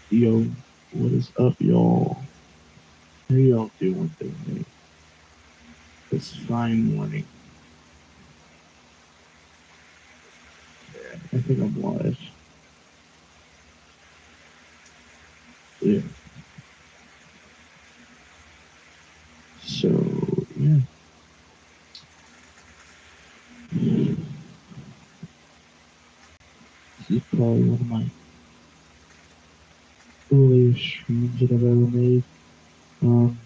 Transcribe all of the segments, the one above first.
Yo, what is up, y'all? How y'all doing today? This fine morning. I think I'm live. Yeah. So, yeah. This is probably one of my earliest streams that I've ever made. Um,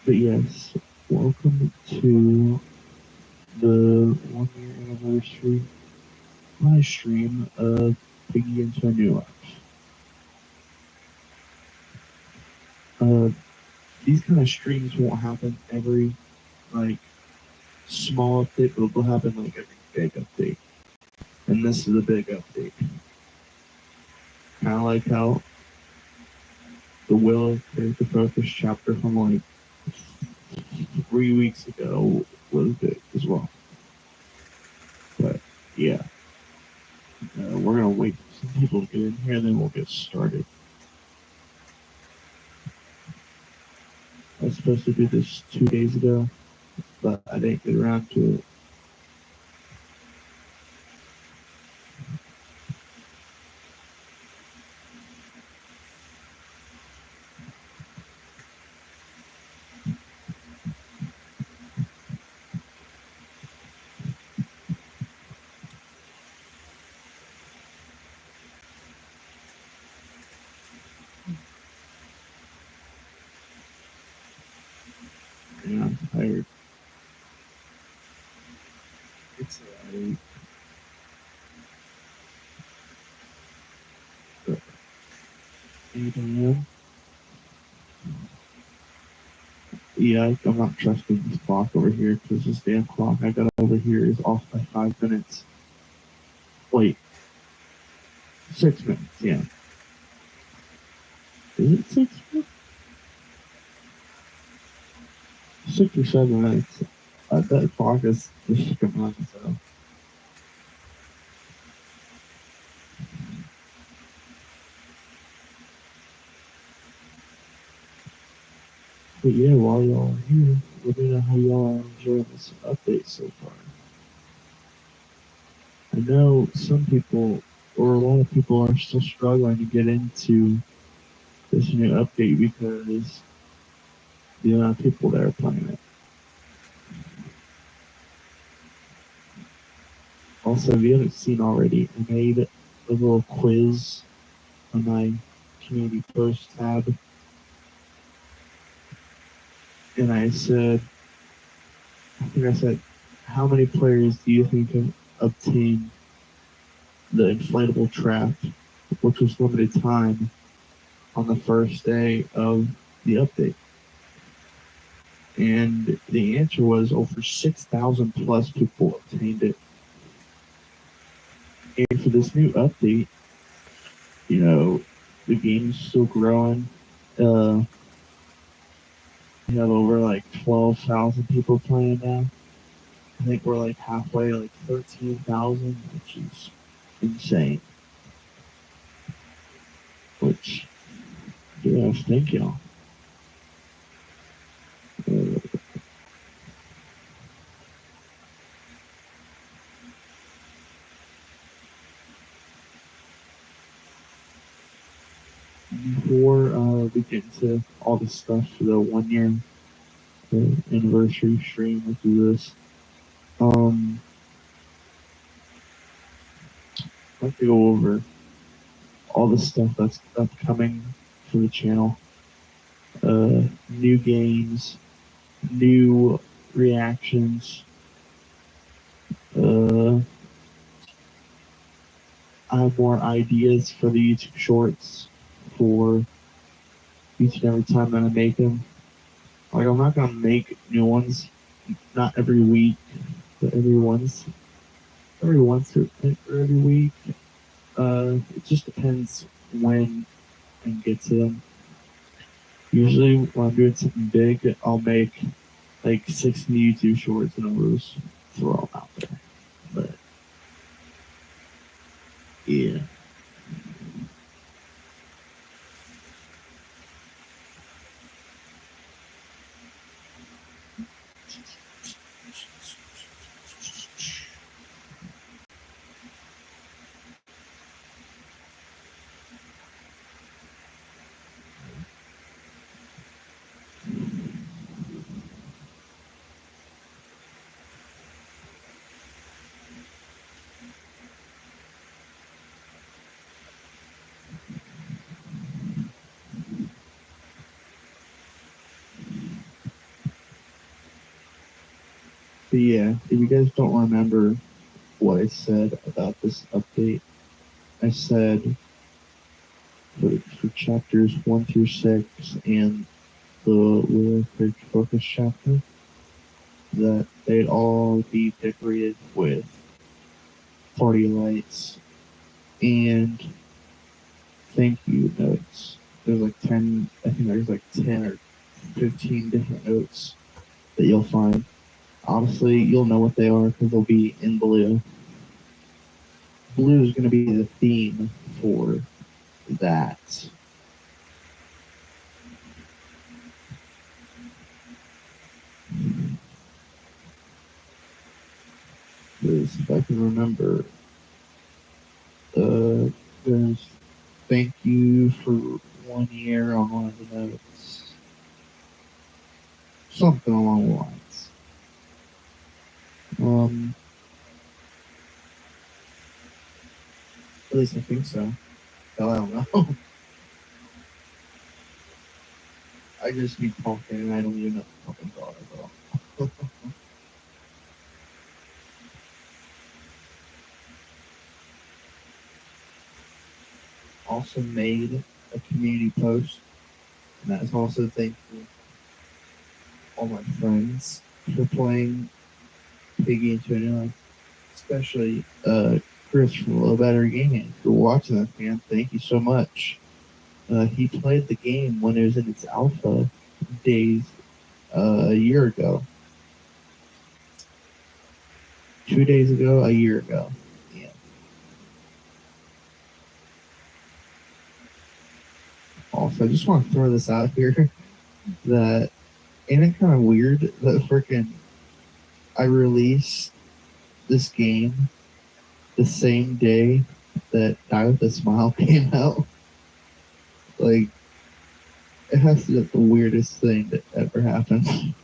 but yes, welcome to the 1 year anniversary live stream of Piggy into a New Life. These kind of streams won't happen every like small update, but they'll happen like every big update. And this is a big update. Kind of like how the Will of Character Focus chapter from like 3 weeks ago was big as well. But yeah, we're gonna wait for some people to get in here, and then we'll get started. I was supposed to do this 2 days ago, but I didn't get around to it. And I'm tired. It's like 8 a.m. Yeah, I'm not trusting this clock over here because this damn clock I got over here is off by 5 minutes. Wait, 6 minutes, yeah. Is it 6 minutes? 6 or 7 minutes. That clock is just come on, so. But yeah, while y'all are here, let me know how y'all are enjoying this update so far. I know some people, or a lot of people, are still struggling to get into this new update because the amount of people that are playing it. Also, if you haven't seen already, I made a little quiz on my community post tab, and I said, how many players do you think have obtained the inflatable trap, which was limited time, on the first day of the update? And the answer was over 6,000 plus people obtained it. And for this new update, you know, the game's still growing. We have over like 12,000 people playing now. I think we're like halfway, like 13,000, which is insane. Which, yeah, thank y'all. Before we get into all the stuff for the 1 year anniversary stream, we'll do this. I'd like to go over all the stuff that's upcoming for the channel. New games, new reactions. I have more ideas for the YouTube shorts for each and every time that I make them. Like, I'm not gonna make new ones, not every week, but every once or every week. It just depends when I get to them. Usually, when I'm doing something big, I'll make like 60 YouTube shorts and I'll just throw them out there. But yeah. But yeah, if you guys don't remember what I said about this update, I said for chapters 1 through 6 and the Lyric Focus chapter that they'd all be decorated with party lights and thank you notes. There's like 10, I think there's like 10 or 15 different notes that you'll find. Honestly, you'll know what they are because they'll be in blue. Blue is going to be the theme for that. Because if I can remember, there's thank you for 1 year on one of the notes. Something along the lines. At least I think so. Hell, I don't know. I just be talking and I don't even know what the fucking thought about. Also made a community post, and that's also thankful all my friends for playing Piggy and Tuna, especially Chris from A Little Better Gaming. If you're watching this, man, thank you so much. He played the game when it was in its alpha days a year ago. 2 days ago, a year ago. Yeah. Also, I just want to throw this out here that ain't it kind of weird that freaking I released this game the same day that Die with a Smile came out? Like, it has to be the weirdest thing that ever happened. I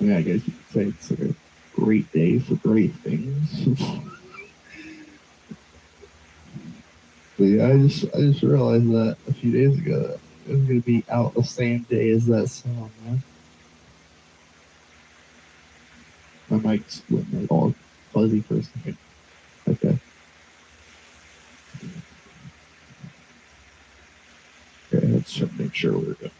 mean, I guess you could say it's like a great day for great things. But yeah, I just realized that a few days ago that it was gonna be out the same day as that song, man. My mic's went like all fuzzy for a second. Okay. Okay, let's just make sure we're good.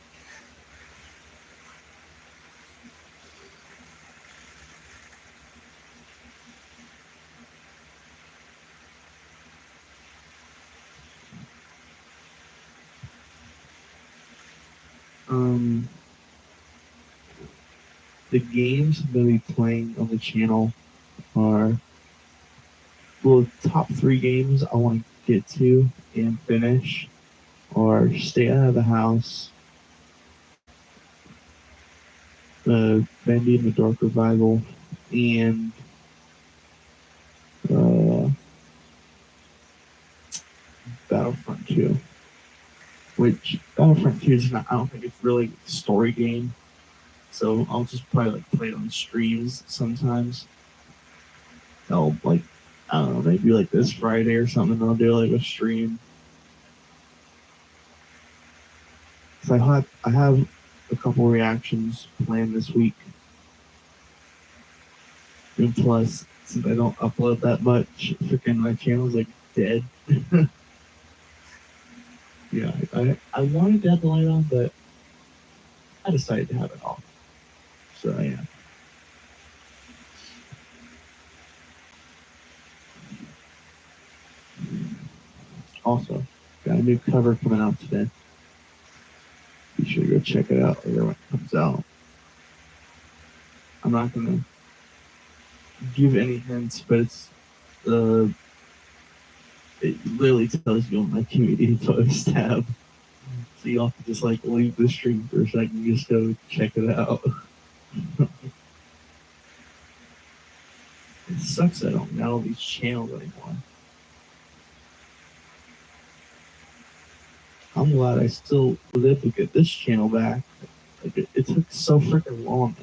The games I'm going to be playing on the channel are, well, the top 3 games I want to get to and finish are Stay Out of the House, Bendy and the Dark Revival, and Battlefront 2. Which Battlefront 2 is not, I don't think it's really a story game. So I'll just probably like play it on streams sometimes. I'll like, I don't know, maybe like this Friday or something, I'll do like a stream. So I have a couple reactions planned this week. And plus, since I don't upload that much, freaking my channel's like dead. Yeah, I wanted to have the light on, but I decided to have it off. So yeah. Also, got a new cover coming out today. sure to go check it out later when it comes out. I'm not gonna give any hints, but it literally tells you on my community post tab. So you'll have to just like leave the stream for a second and just go check it out. It sucks I don't know these channels anymore. I'm glad I still was able to get this channel back. Like it took so freaking long.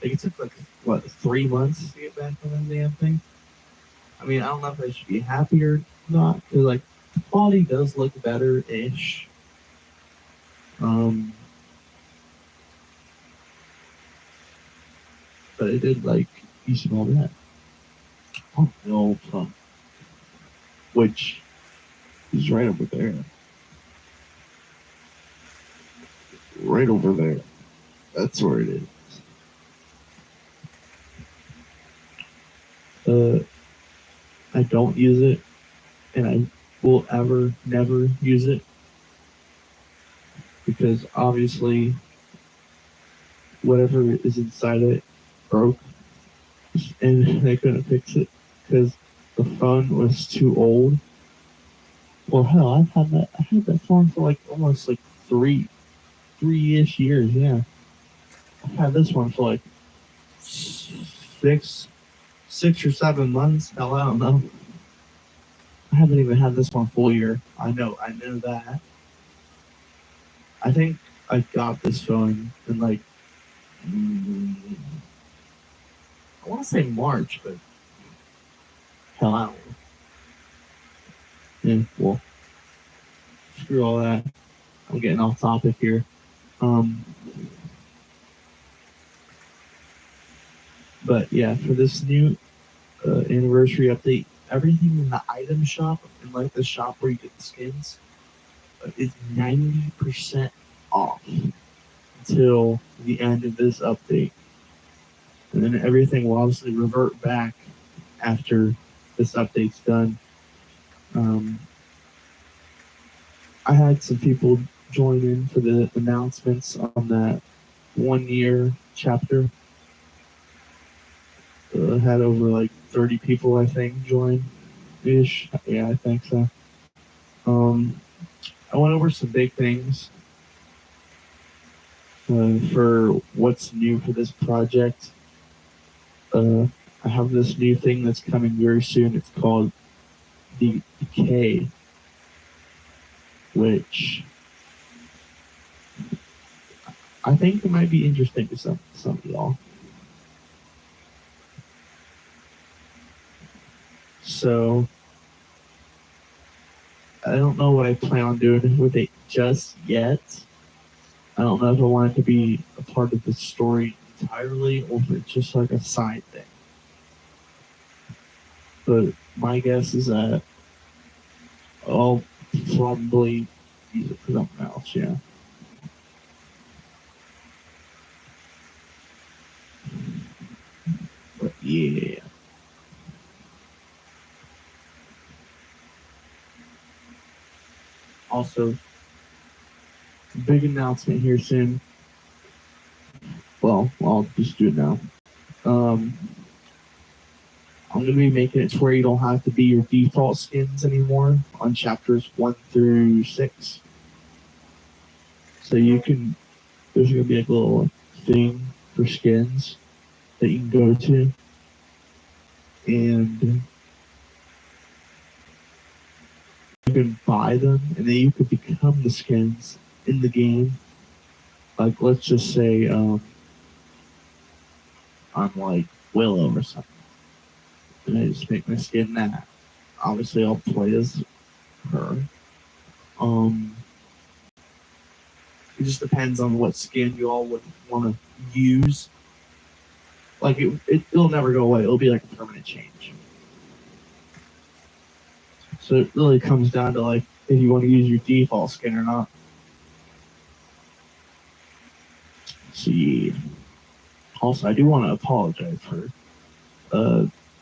Like it took like what 3 months to get back on that damn thing. I mean, I don't know if I should be happy or not, because like the quality does look better ish. But it did like you smell that. Oh no, which is right over there. Right over there. That's where it is. I don't use it, and I will never use it, because obviously whatever is inside it broke, and they couldn't fix it because the phone was too old. Well, hell, I had that phone for like almost like three-ish years. Yeah, I've had this one for like 6 or 7 months. Hell, I don't know. I haven't even had this one full year. I know that. I think I got this phone in like I want to say March, but hell, I don't know. Yeah, well, screw all that. I'm getting off topic here. But yeah, for this new anniversary update, everything in the item shop and like the shop where you get the skins is 90% off until the end of this update, and then everything will obviously revert back after this update's done. I had some people join in for the announcements on that 1 year chapter. Had over like 30 people, I think, join ish. Yeah, I think so. I went over some big things for what's new for this project. I have this new thing that's coming very soon. It's called the Decay, which I think it might be interesting to some of y'all. So I don't know what I plan on doing with it just yet. I don't know if I want it to be a part of the story entirely or if it's just like a side thing. But my guess is that I'll probably use it for something else, yeah. But yeah. Also, big announcement here soon. Well, I'll just do it now. I'm going to be making it to where you don't have to be your default skins anymore on chapters 1 through 6. So you can, there's going to be like a little thing for skins that you can go to. And you can buy them, and then you can become the skins in the game. Like, let's just say, I'm like Willow or something. And I just make my skin that. Obviously, I'll play as her. It just depends on what skin you all would want to use. Like, it'll never go away. It'll be like a permanent change. So it really comes down to, like, if you want to use your default skin or not. See. Also, I do want to apologize for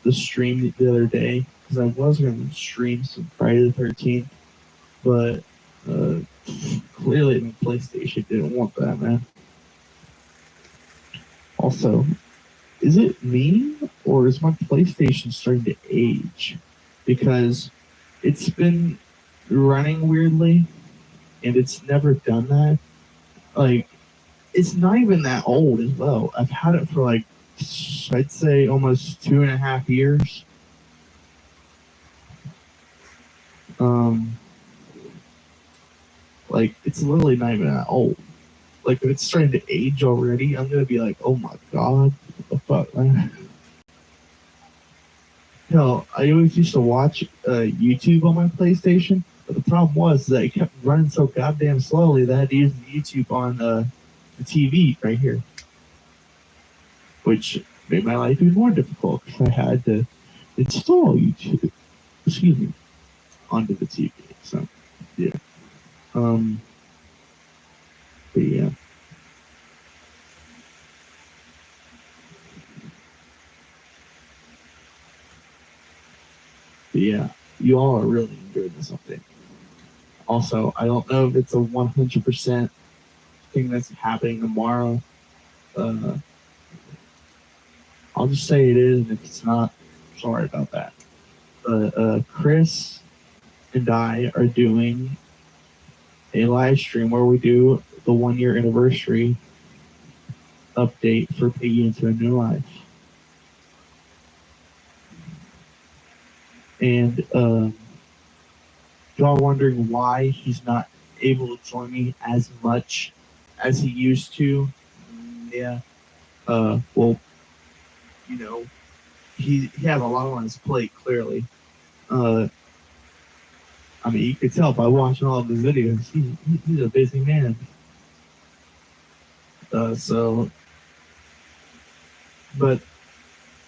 the stream the other day, because I was going to stream some Friday the 13th, but Clearly, the PlayStation didn't want that, man. Also, is it me or is my PlayStation starting to age? Because it's been running weirdly and it's never done that. Like, it's not even that old as well. I've had it for like, I'd say almost 2.5 years. Um, like, it's literally not even that old. Like, if it's starting to age already, I'm gonna be like, oh my god, what the fuck, man? Hell, I always used to watch YouTube on my PlayStation, but the problem was that it kept running so goddamn slowly that I had to use the YouTube on the TV right here, which made my life even more difficult because I had to install YouTube, excuse me, onto the TV. So, yeah. But yeah. But yeah, you all are really enjoying this update. Also, I don't know if it's a 100% thing that's happening tomorrow. Uh, I'll just say it is, and if it's not, sorry about that. Chris and I are doing a live stream where we do the 1 year anniversary update for Piggy into a New Life. And y'all wondering why he's not able to join me as much as he used to. Yeah. Well, you know, he has a lot on his plate, clearly. I mean, you could tell by watching all of his videos, he's a busy man. So, but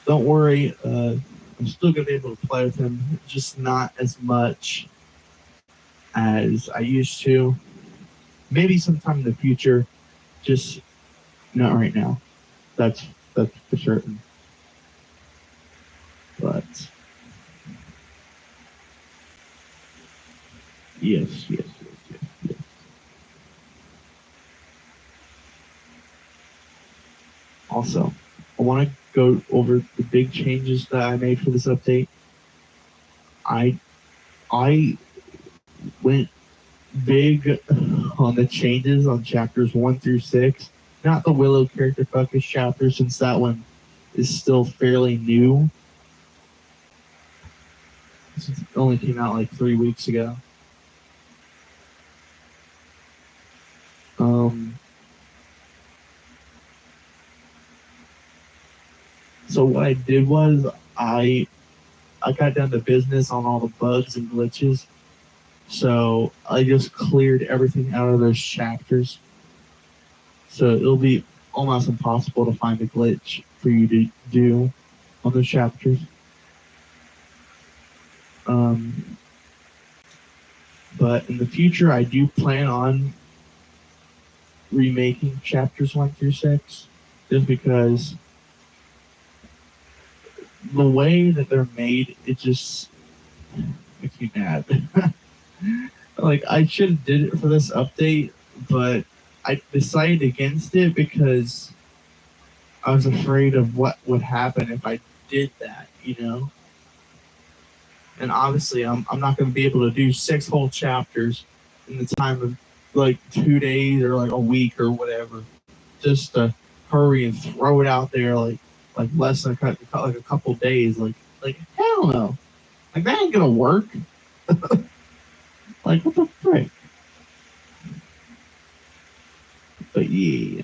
don't worry, I'm still gonna be able to play with him, just not as much as I used to. Maybe sometime in the future, just not right now. That's for certain. But yes. Also, I want to go over the big changes that I made for this update. I went big on the changes on chapters 1 through 6. Not the Willow character focus chapter, since that one is still fairly new. Since it only came out like 3 weeks ago. So what I did was I got down to business on all the bugs and glitches. So I just cleared everything out of those chapters. So it'll be almost impossible to find a glitch for you to do on those chapters. But in the future, I do plan on remaking chapters 1 through 6, just because the way that they're made, it just makes me mad. Like, I should have did it for this update, but I decided against it because I was afraid of what would happen if I did that, you know? And obviously, I'm not going to be able to do 6 whole chapters in the time of like 2 days or like a week or whatever. Just to hurry and throw it out there like less than like a couple days. Like hell no. Like, that ain't gonna work. Like, what the frick? But yeah.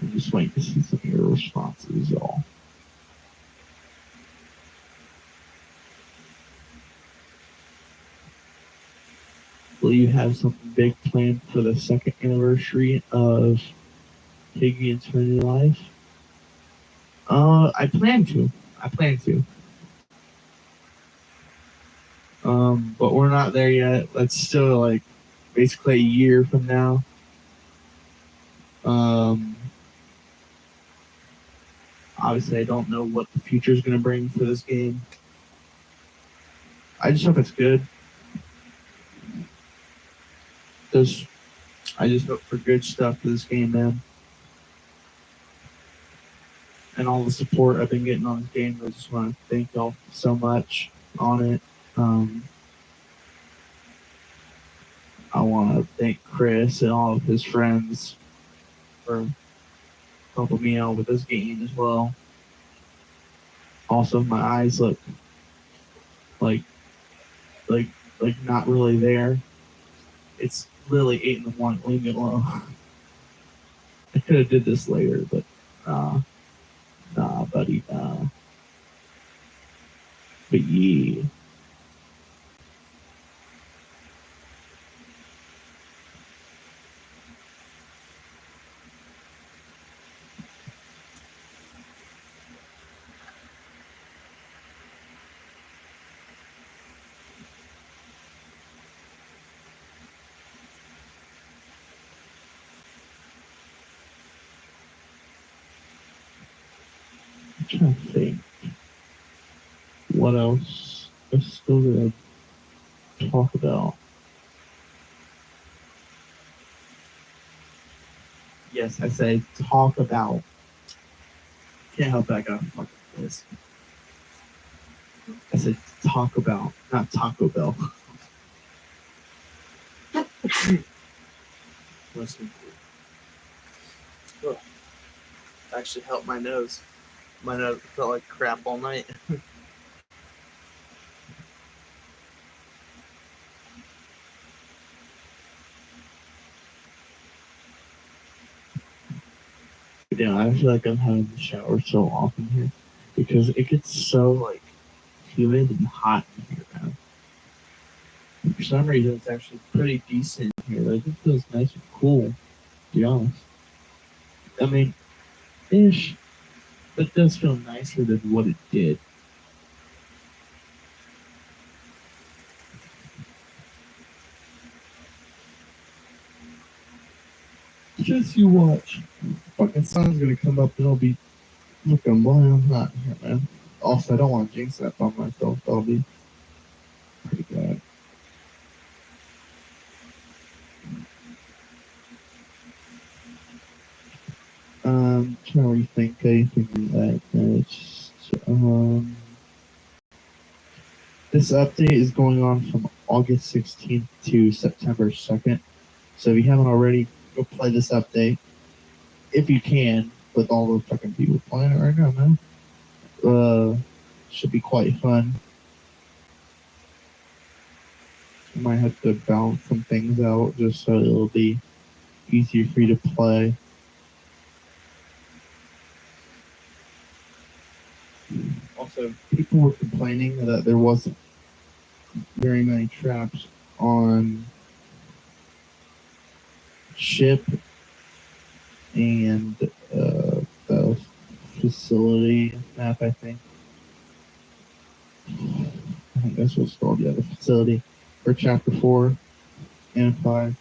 I'm just waiting to see some of your responses, y'all. Will you have something big planned for the 2nd anniversary of Piggy into a New Life? I plan to. But we're not there yet. That's still like basically a year from now. Obviously, I don't know what the future is going to bring for this game. I just hope it's good. I just hope for good stuff for this game, man. And all the support I've been getting on this game, I just want to thank y'all so much on it. I want to thank Chris and all of his friends for helping me out with this game as well. Also, my eyes look like not really there. It's literally 8 in the morning. Leave me alone. I could have did this later, but nah, buddy, nah. But yeah. I'm trying to think. What else I'm still gonna talk about? Yes, I say talk about. Can't help it, I got fuck this. I said talk about, not Taco Bell. Listen. Look, actually helped my nose. My nose felt like crap all night. Yeah, I feel like I'm having to shower so often here because it gets so like humid and hot in here, man. For some reason, it's actually pretty decent here. Like, it feels nice and cool, to be honest. I mean, ish, but it does feel nicer than what it did. Just you watch. Fucking sun's gonna come up and it'll be looking boiling hot here, man. Also, I don't want to jinx that by myself. That'll be pretty bad. Trying to rethink anything like that. This update is going on from August 16th to September 2nd. So if you haven't already, go play this update. If you can, with all the fucking people playing it right now, man. Should be quite fun. I might have to balance some things out just so it'll be easier for you to play. Also, people were complaining that there wasn't very many traps on ship and the facility map, I think that's what's called, yeah, the facility for chapter 4 and 5.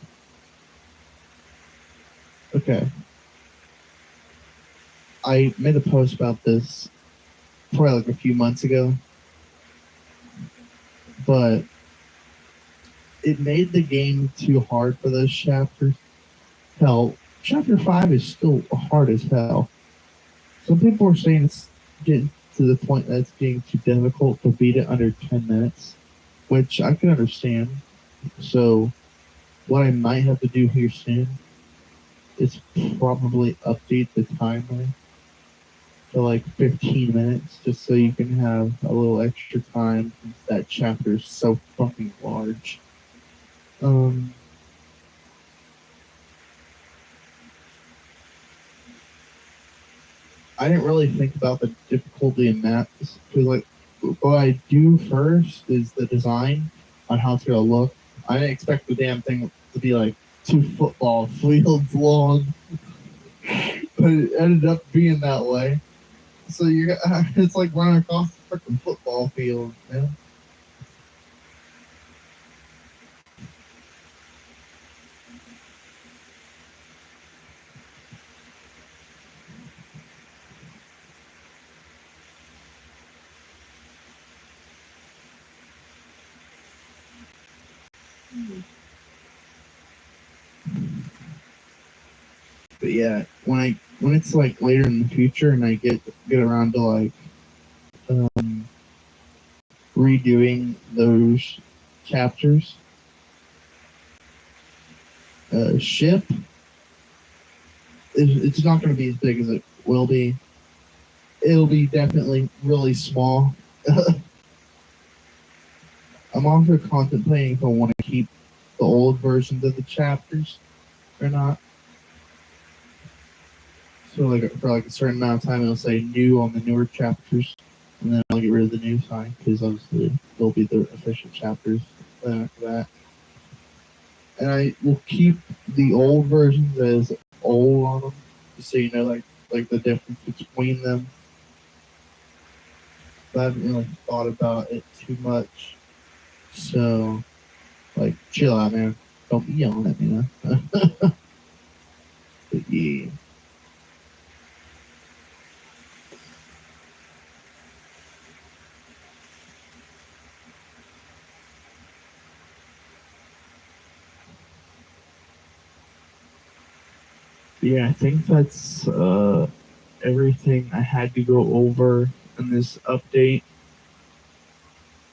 Okay. I made a post about this probably like a few months ago, but it made the game too hard for those chapters. Hell, chapter 5 is still hard as hell. Some people are saying it's getting to the point that it's getting too difficult to beat it under 10 minutes, which I can understand. So, what I might have to do here soon is probably update the timer to like 15 minutes, just so you can have a little extra time since that chapter is so fucking large. I didn't really think about the difficulty in maps because, like, what I do first is the design on how it's gonna look. I didn't expect the damn thing to be like 2 football fields long, but it ended up being that way. So it's like running across the freaking football field, man. But yeah, when it's like later in the future and I get around to like um, redoing those chapters, ship it's not going to be as big as it will be. It'll be definitely really small. I'm also contemplating if I want to keep the old versions of the chapters or not. So like for like a certain amount of time, it'll say new on the newer chapters, and then I'll get rid of the new sign because obviously they'll be the official chapters after that. And I will keep the old versions as old on them, just so you know like the difference between them. But I haven't really thought about it too much. So like chill out, man. Don't be yelling at me now. But yeah. Yeah, I think that's everything I had to go over in this update.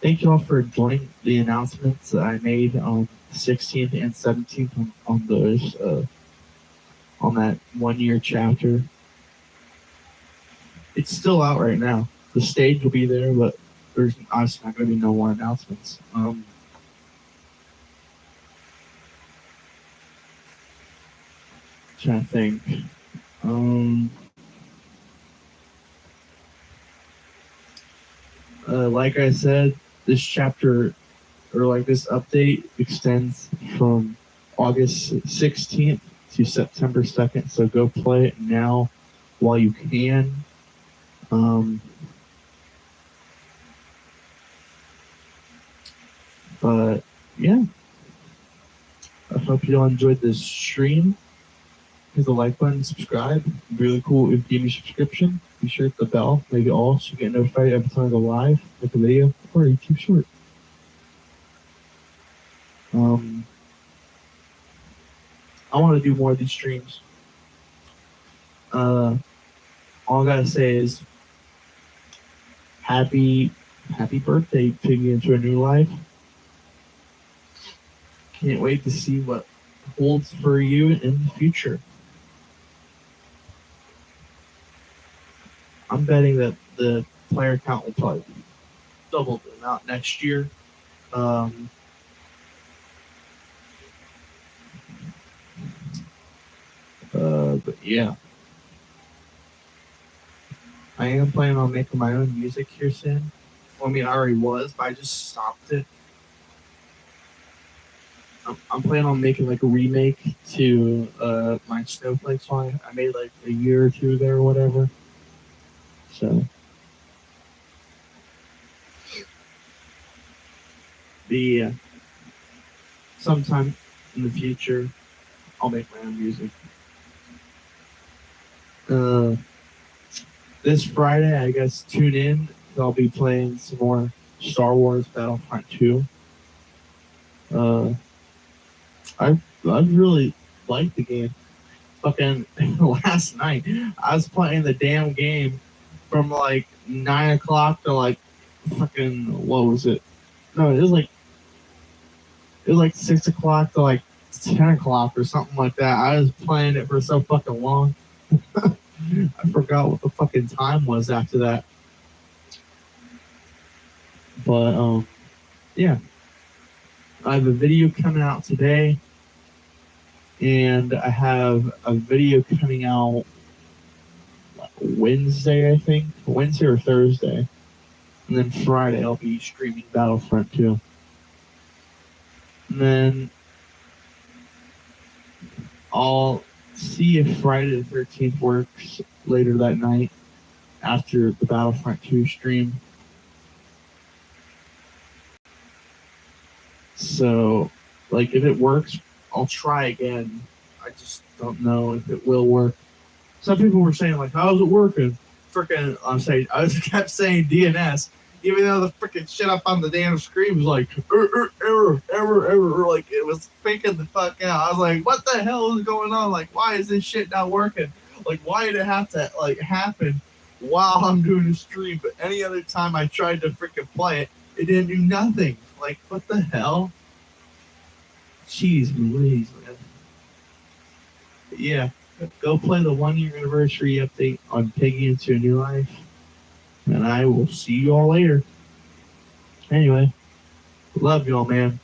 Thank you all for joining the announcements that I made on the 16th and 17th on those on that 1 year chapter. It's still out right now. The stage will be there, but there's obviously not going to be no more announcements. Trying to think. Like I said, this chapter or like this update extends from August 16th to September 2nd. So go play it now while you can. But yeah, I hope you all enjoyed this stream. Hit the like button, subscribe. It'd be really cool if you give me a subscription. Be sure to hit the bell, maybe all, so you get notified every time I go live, make a video, or a YouTube short. I want to do more of these streams. All I gotta say is happy birthday, Piggy, into a new life. Can't wait to see what holds for you in the future. I'm betting that the player count will probably be double the amount next year. But yeah, I am planning on making my own music here soon. Well, I mean, I already was, but I just stopped it. I'm planning on making like a remake to my Snowflake song I made like a year or two ago or whatever. So the sometime in the future, I'll make my own music. This Friday, I guess tune in. I'll be playing some more Star Wars Battlefront 2. I really like the game. Fucking last night, I was playing the damn game from like 9 o'clock to like fucking what was it? No, it was like 6 o'clock to like 10 o'clock or something like that. I was playing it for so fucking long. I forgot what the fucking time was after that. But yeah, I have a video coming out today, and I have a video coming out Wednesday, I think, Wednesday or Thursday, and then Friday I'll be streaming Battlefront 2. And then I'll see if Friday the 13th works later that night after the Battlefront 2 stream. So, like, if it works, I'll try again. I just don't know if it will work. Some people were saying, like, how's it working? Freaking, I kept saying DNS. Even though the freaking shit up on the damn screen was like, error, like it was faking the fuck out. I was like, what the hell is going on? Like, why is this shit not working? Like, why did it have to like happen while I'm doing a stream? But any other time I tried to freaking play it, it didn't do nothing. Like, what the hell? Jeez Louise, man. But yeah, go play the 1 year anniversary update on Piggy Into a New Life. And I will see you all later. Anyway, love y'all, man.